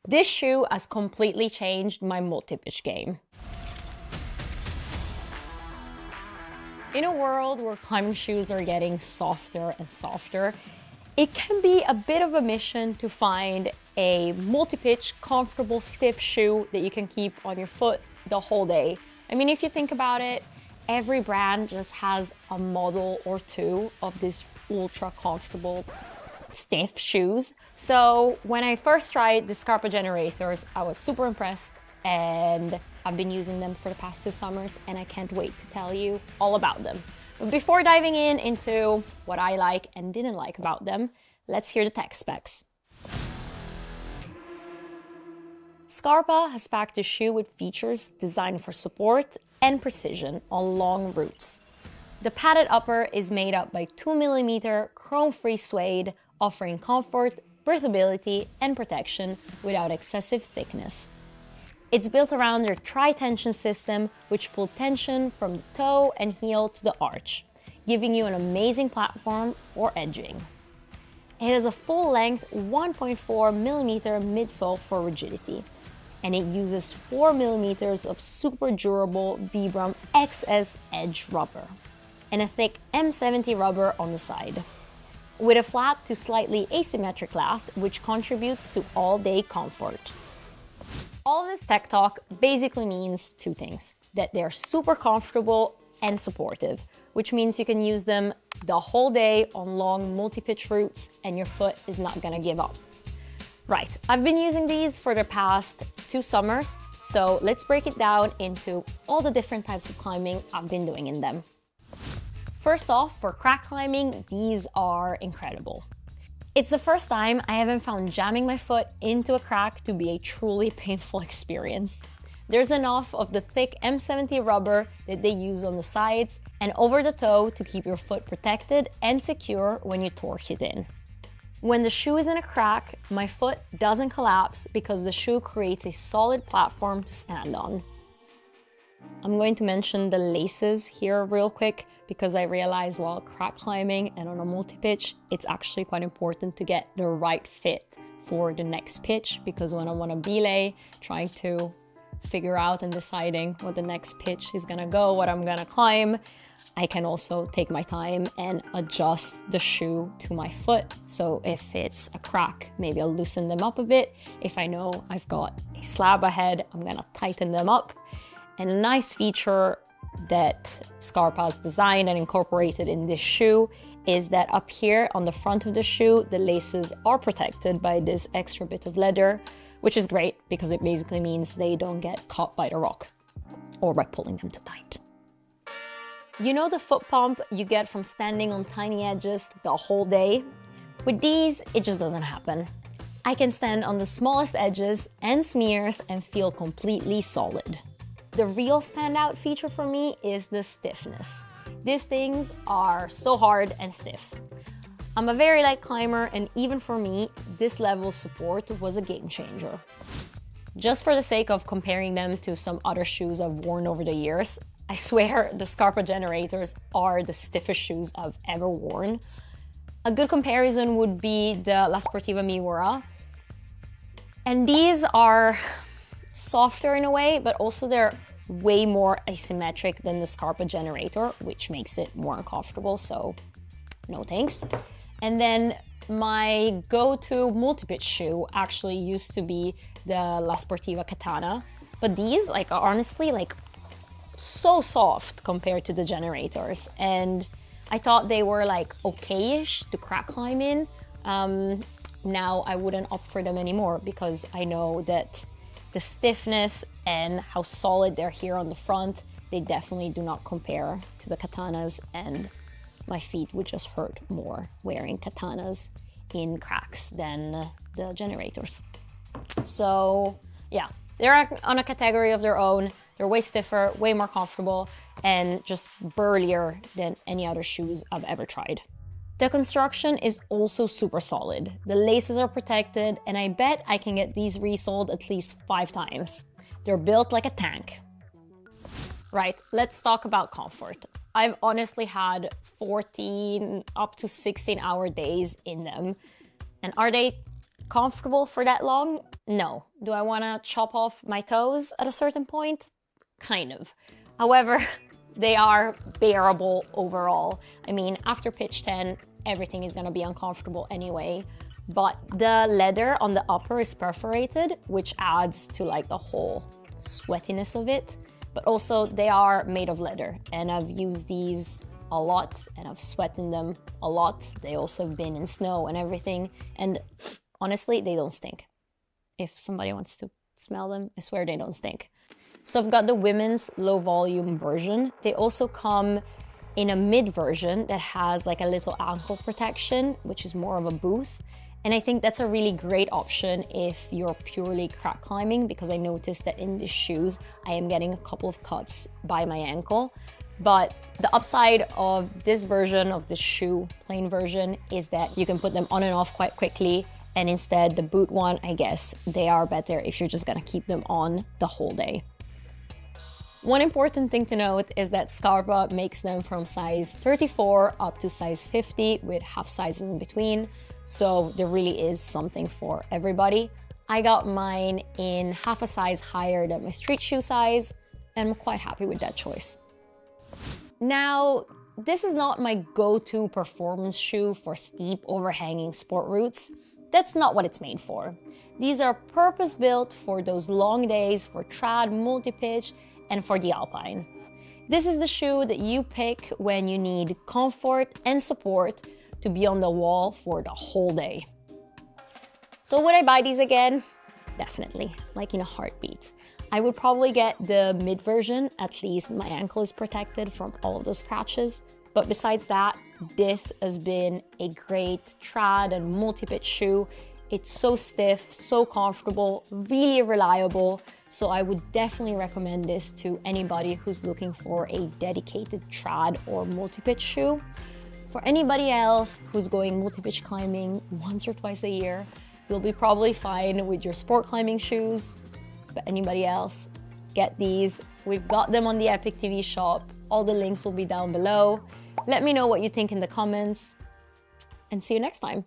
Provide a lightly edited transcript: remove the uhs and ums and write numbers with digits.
This shoe has completely changed my multi-pitch game. In a world where climbing shoes are getting softer and softer, it can be a bit of a mission to find a multi-pitch, comfortable, stiff shoe that you can keep on your foot the whole day. I mean, if you think about it, every brand just has a model or two of these ultra comfortable, stiff shoes. So when I first tried the Scarpa Generators, I was super impressed, and I've been using them for the past 2 summers, and I can't wait to tell you all about them. But before diving into what I like and didn't like about them, let's hear the tech specs. Scarpa has packed the shoe with features designed for support and precision on long routes. The padded upper is made up by 2mm chrome-free suede, offering comfort, breathability, and protection without excessive thickness. It's built around their tri-tension system, which pulls tension from the toe and heel to the arch, giving you an amazing platform for edging. It has a full-length 1.4mm midsole for rigidity, and it uses 4mm of super durable Vibram XS Edge rubber and a thick M70 rubber on the side, with a flat to slightly asymmetric last, which contributes to all-day comfort. All this tech talk basically means 2 things: that they're super comfortable and supportive, which means you can use them the whole day on long multi-pitch routes and your foot is not gonna give up. Right, I've been using these for the past 2 summers, so let's break it down into all the different types of climbing I've been doing in them. First off, for crack climbing, these are incredible. It's the first time I haven't found jamming my foot into a crack to be a truly painful experience. There's enough of the thick M70 rubber that they use on the sides and over the toe to keep your foot protected and secure when you torque it in. When the shoe is in a crack, my foot doesn't collapse because the shoe creates a solid platform to stand on. I'm going to mention the laces here real quick because I realize while crack climbing and on a multi-pitch, it's actually quite important to get the right fit for the next pitch, because when I'm on a belay, trying to figure out and deciding what the next pitch is gonna go, what I'm gonna climb, I can also take my time and adjust the shoe to my foot. So if it's a crack, maybe I'll loosen them up a bit. If I know I've got a slab ahead, I'm gonna tighten them up. And a nice feature that Scarpa has designed and incorporated in this shoe is that up here on the front of the shoe, the laces are protected by this extra bit of leather, which is great because it basically means they don't get caught by the rock or by pulling them too tight. You know the foot pump you get from standing on tiny edges the whole day? With these, it just doesn't happen. I can stand on the smallest edges and smears and feel completely solid. The real standout feature for me is the stiffness. These things are so hard and stiff. I'm a very light climber, and even for me, this level of support was a game changer. Just for the sake of comparing them to some other shoes I've worn over the years, I swear the Scarpa Generators are the stiffest shoes I've ever worn. A good comparison would be the La Sportiva Miura. And these are softer in a way, but also they're way more asymmetric than the Scarpa Generator, which makes it more uncomfortable, so no thanks. And then my go-to multi-pitch shoe actually used to be the La Sportiva Katana, but these are honestly so soft compared to the Generators, and I thought they were okay-ish to crack climb in. Now I wouldn't opt for them anymore because I know that the stiffness and how solid they're here on the front, they definitely do not compare to the Katanas, and my feet would just hurt more wearing Katanas in cracks than the Generators. So yeah, they're on a category of their own. They're way stiffer, way more comfortable, and just burlier than any other shoes I've ever tried. The construction is also super solid. The laces are protected, and I bet I can get these resoled at least 5 times. They're built like a tank. Right, let's talk about comfort. I've honestly had 14 up to 16-hour days in them. And are they comfortable for that long? No. Do I want to chop off my toes at a certain point? Kind of. However, they are bearable overall. I mean, after pitch 10, everything is going to be uncomfortable anyway. But the leather on the upper is perforated, which adds to like the whole sweatiness of it. But also they are made of leather, and I've used these a lot and I've sweat in them a lot. They also have been in snow and everything. And honestly, they don't stink. If somebody wants to smell them, I swear they don't stink. So I've got the women's low volume version. They also come in a mid version that has like a little ankle protection, which is more of a boot. And I think that's a really great option if you're purely crack climbing, because I noticed that in these shoes, I am getting a couple of cuts by my ankle. But the upside of this version of the shoe, plain version, is that you can put them on and off quite quickly. And instead, the boot one, I guess, they are better if you're just gonna keep them on the whole day. One important thing to note is that Scarpa makes them from size 34 up to size 50 with half sizes in between. So there really is something for everybody. I got mine in half a size higher than my street shoe size, and I'm quite happy with that choice. Now, this is not my go-to performance shoe for steep overhanging sport routes. That's not what it's made for. These are purpose-built for those long days, for trad, multi-pitch, and for the alpine. This is the shoe that you pick when you need comfort and support to be on the wall for the whole day. So would I buy these again? Definitely, like in a heartbeat. I would probably get the mid version, at least my ankle is protected from all of the scratches. But besides that, this has been a great trad and multi-pitch shoe. It's so stiff, so comfortable, really reliable. So I would definitely recommend this to anybody who's looking for a dedicated trad or multi-pitch shoe. For anybody else who's going multi-pitch climbing once or twice a year, you'll be probably fine with your sport climbing shoes. But anybody else, get these. We've got them on the Epic TV shop. All the links will be down below. Let me know what you think in the comments, and see you next time.